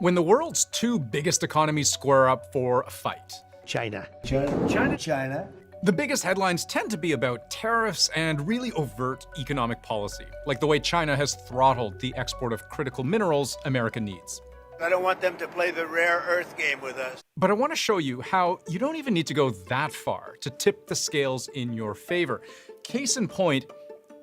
When the world's two biggest economies square up for a fight, China. the biggest headlines tend to be about tariffs and really overt economic policy, like the way China has throttled the export of critical minerals America needs. I don't want them to play the rare earth game with us. But I want to show you how you don't even need to go that far to tip the scales in your favor. Case in point,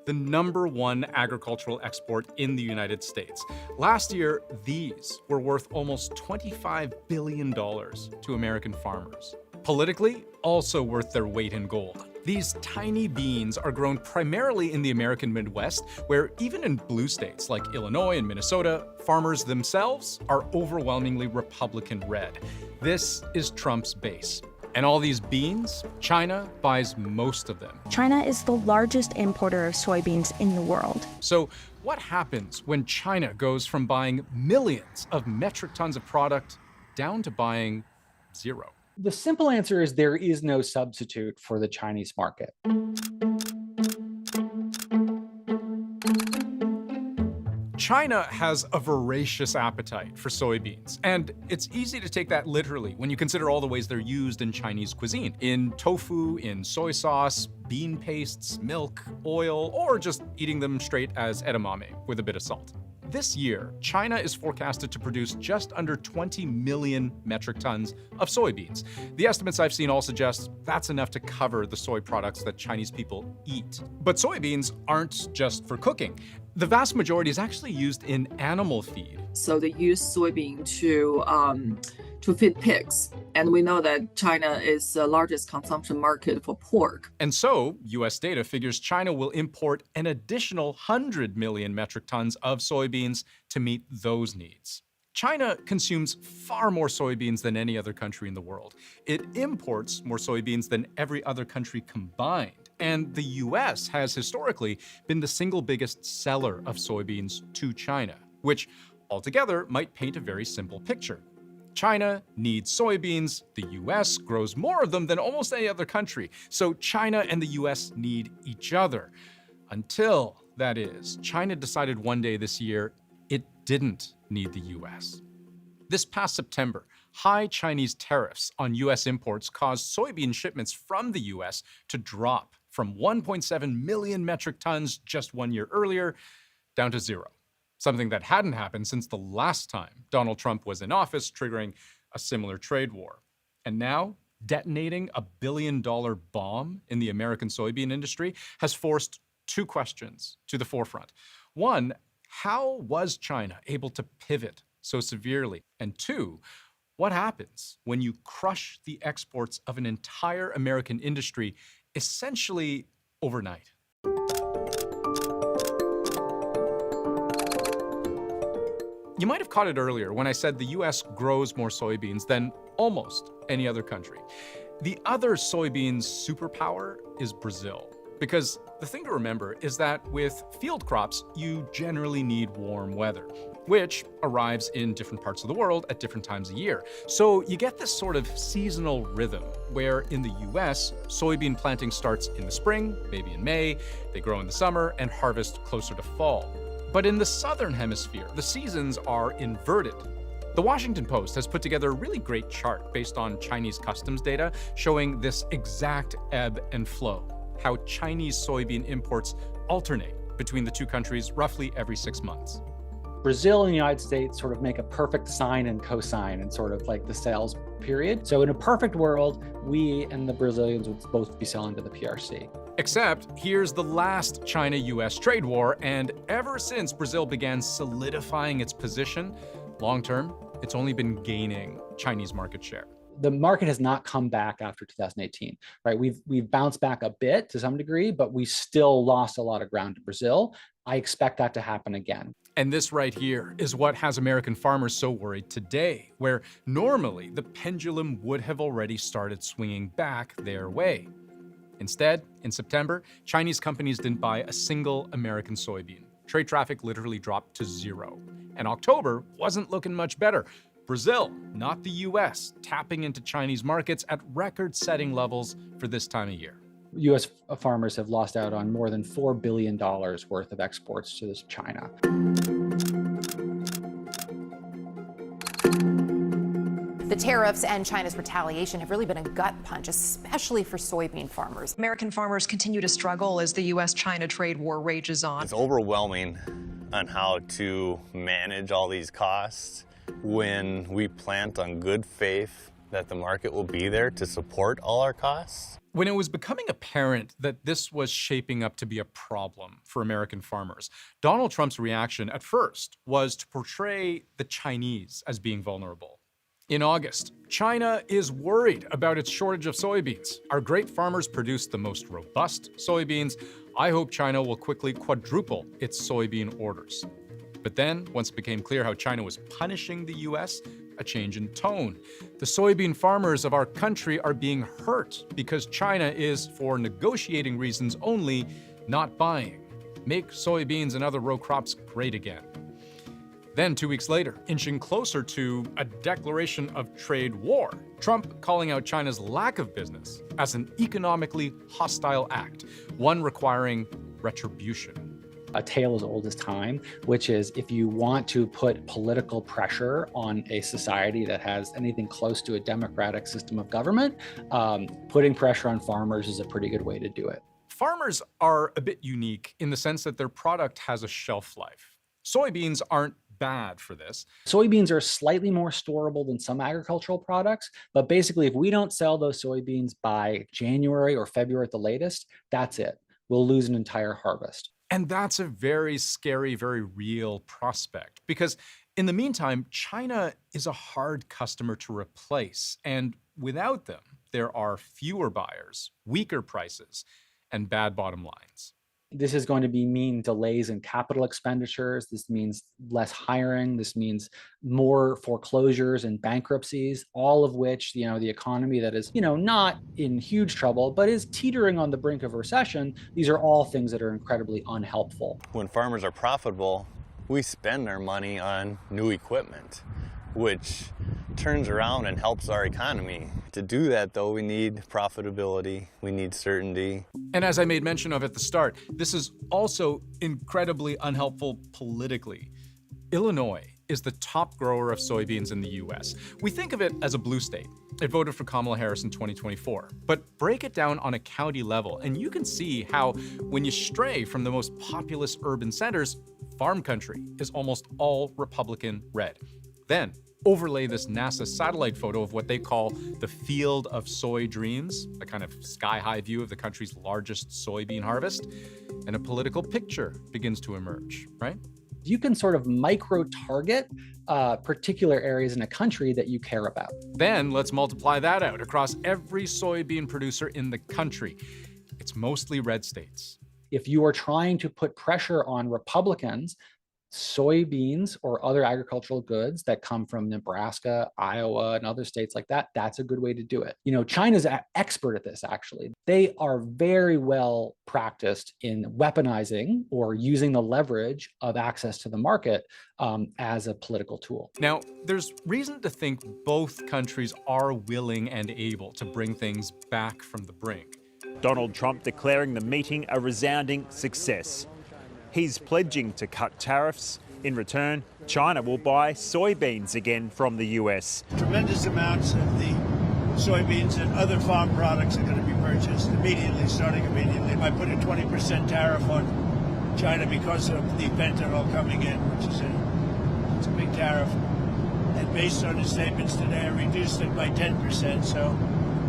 the #1 agricultural export in the United States. Last year, these were worth almost $25 billion to American farmers. Politically, also worth their weight in gold. These tiny beans are grown primarily in the American Midwest, where even in blue states like Illinois and Minnesota, farmers themselves are overwhelmingly Republican red. This is Trump's base. And all these beans, China buys most of them. China is the largest importer of soybeans in the world. So what happens when China goes from buying millions of metric tons of product down to buying zero? The simple answer is there is no substitute for the Chinese market. China has a voracious appetite for soybeans, and it's easy to take that literally when you consider all the ways they're used in Chinese cuisine. In tofu, in soy sauce, bean pastes, milk, oil, or just eating them straight as edamame with a bit of salt. This year, China is forecasted to produce just under 20 million metric tons of soybeans. The estimates I've seen all suggest that's enough to cover the soy products that Chinese people eat. But soybeans aren't just for cooking. The vast majority is actually used in animal feed. So they use soybean to feed pigs. And we know that China is the largest consumption market for pork. And so, US data figures China will import an additional 100 million metric tons of soybeans to meet those needs. China consumes far more soybeans than any other country in the world. It imports more soybeans than every other country combined. And the US has historically been the single biggest seller of soybeans to China, which altogether might paint a very simple picture. China needs soybeans, the US grows more of them than almost any other country, so China and the US need each other. Until, that is, China decided one day this year it didn't need the US. This past September, high Chinese tariffs on US imports caused soybean shipments from the US to drop from 1.7 million metric tons just 1 year earlier down to zero. Something that hadn't happened since the last time Donald Trump was in office, triggering a similar trade war. And now, detonating a billion-dollar bomb in the American soybean industry has forced two questions to the forefront. One, how was China able to pivot so severely? And two, what happens when you crush the exports of an entire American industry essentially overnight? You might have caught it earlier when I said the US grows more soybeans than almost any other country. The other soybeans superpower is Brazil. Because the thing to remember is that with field crops, you generally need warm weather, which arrives in different parts of the world at different times of year. So you get this sort of seasonal rhythm where in the US, soybean planting starts in the spring, maybe in May, they grow in the summer, and harvest closer to fall. But in the southern hemisphere, the seasons are inverted. The Washington Post has put together a really great chart based on Chinese customs data showing this exact ebb and flow, how Chinese soybean imports alternate between the two countries roughly every 6 months. Brazil and the United States sort of make a perfect sine and cosine in sort of like the sales period. So in a perfect world, we and the Brazilians would both be selling to the PRC. Except here's the last China-US trade war, and ever since Brazil began solidifying its position, long-term, it's only been gaining Chinese market share. The market has not come back after 2018, right? We've bounced back a bit to some degree, but we still lost a lot of ground to Brazil. I expect that to happen again. And this right here is what has American farmers so worried today, where normally the pendulum would have already started swinging back their way. Instead, in September, Chinese companies didn't buy a single American soybean. Trade traffic literally dropped to zero. And October wasn't looking much better. Brazil, not the US, tapping into Chinese markets at record-setting levels for this time of year. US farmers have lost out on more than $4 billion worth of exports to China. The tariffs and China's retaliation have really been a gut punch, especially for soybean farmers. American farmers continue to struggle as the U.S.-China trade war rages on. It's overwhelming on how to manage all these costs when we plant on good faith that the market will be there to support all our costs. When it was becoming apparent that this was shaping up to be a problem for American farmers, Donald Trump's reaction at first was to portray the Chinese as being vulnerable. In August, China is worried about its shortage of soybeans. Our great farmers produce the most robust soybeans. I hope China will quickly quadruple its soybean orders. But then, once it became clear how China was punishing the U.S., a change in tone. The soybean farmers of our country are being hurt because China is, for negotiating reasons only, not buying. Make soybeans and other row crops great again. Then 2 weeks later, inching closer to a declaration of trade war, Trump calling out China's lack of business as an economically hostile act, one requiring retribution. A tale as old as time, which is if you want to put political pressure on a society that has anything close to a democratic system of government, putting pressure on farmers is a pretty good way to do it. Farmers are a bit unique in the sense that their product has a shelf life. Soybeans aren't bad for this. Soybeans are slightly more storable than some agricultural products, but basically if we don't sell those soybeans by January or February at the latest, that's it. We'll lose an entire harvest. And that's a very scary, very real prospect because in the meantime, China is a hard customer to replace. And without them, there are fewer buyers, weaker prices, and bad bottom lines. This is going to mean delays in capital expenditures. This means less hiring. This means more foreclosures and bankruptcies, all of which, the economy that is, not in huge trouble, but is teetering on the brink of recession. These are all things that are incredibly unhelpful. When farmers are profitable, we spend our money on new equipment, which turns around and helps our economy. To do that, though, we need profitability, we need certainty. And as I made mention of at the start, this is also incredibly unhelpful politically. Illinois is the top grower of soybeans in the U.S. We think of it as a blue state. It voted for Kamala Harris in 2024. But break it down on a county level, and you can see how when you stray from the most populous urban centers, farm country is almost all Republican red. Then, overlay this NASA satellite photo of what they call the field of soy dreams, a kind of sky-high view of the country's largest soybean harvest, and a political picture begins to emerge, right? You can sort of micro-target particular areas in a country that you care about. Then let's multiply that out across every soybean producer in the country. It's mostly red states. If you are trying to put pressure on Republicans, soybeans or other agricultural goods that come from Nebraska, Iowa, and other states like that, that's a good way to do it. China's an expert at this, actually. They are very well practiced in weaponizing or using the leverage of access to the market as a political tool. Now, there's reason to think both countries are willing and able to bring things back from the brink. Donald Trump declaring the meeting a resounding success. He's pledging to cut tariffs. In return, China will buy soybeans again from the US. Tremendous amounts of the soybeans and other farm products are going to be purchased immediately, starting immediately. I put a 20% tariff on China because of the fentanyl coming in, which is a big tariff. And based on his statements today, I reduced it by 10%, so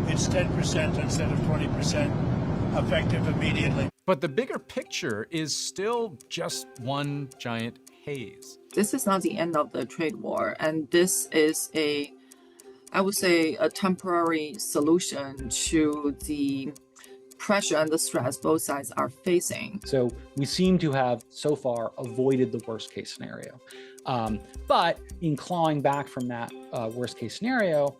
it's 10% instead of 20%, effective immediately. But the bigger picture is still just one giant haze. This is not the end of the trade war, and this is I would say, a temporary solution to the pressure and the stress both sides are facing. So we seem to have so far avoided the worst case scenario. But in clawing back from that worst case scenario,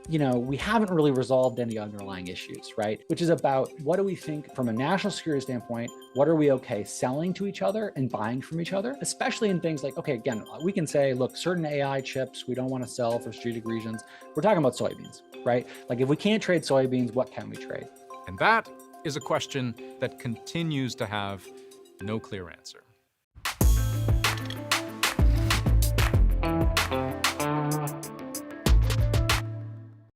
we haven't really resolved any underlying issues, right? Which is about what do we think from a national security standpoint, what are we okay selling to each other and buying from each other, especially in things like, okay, again, we can say, look, certain AI chips we don't want to sell for strategic reasons. We're talking about soybeans, right? Like if we can't trade soybeans, what can we trade? And that is a question that continues to have no clear answer.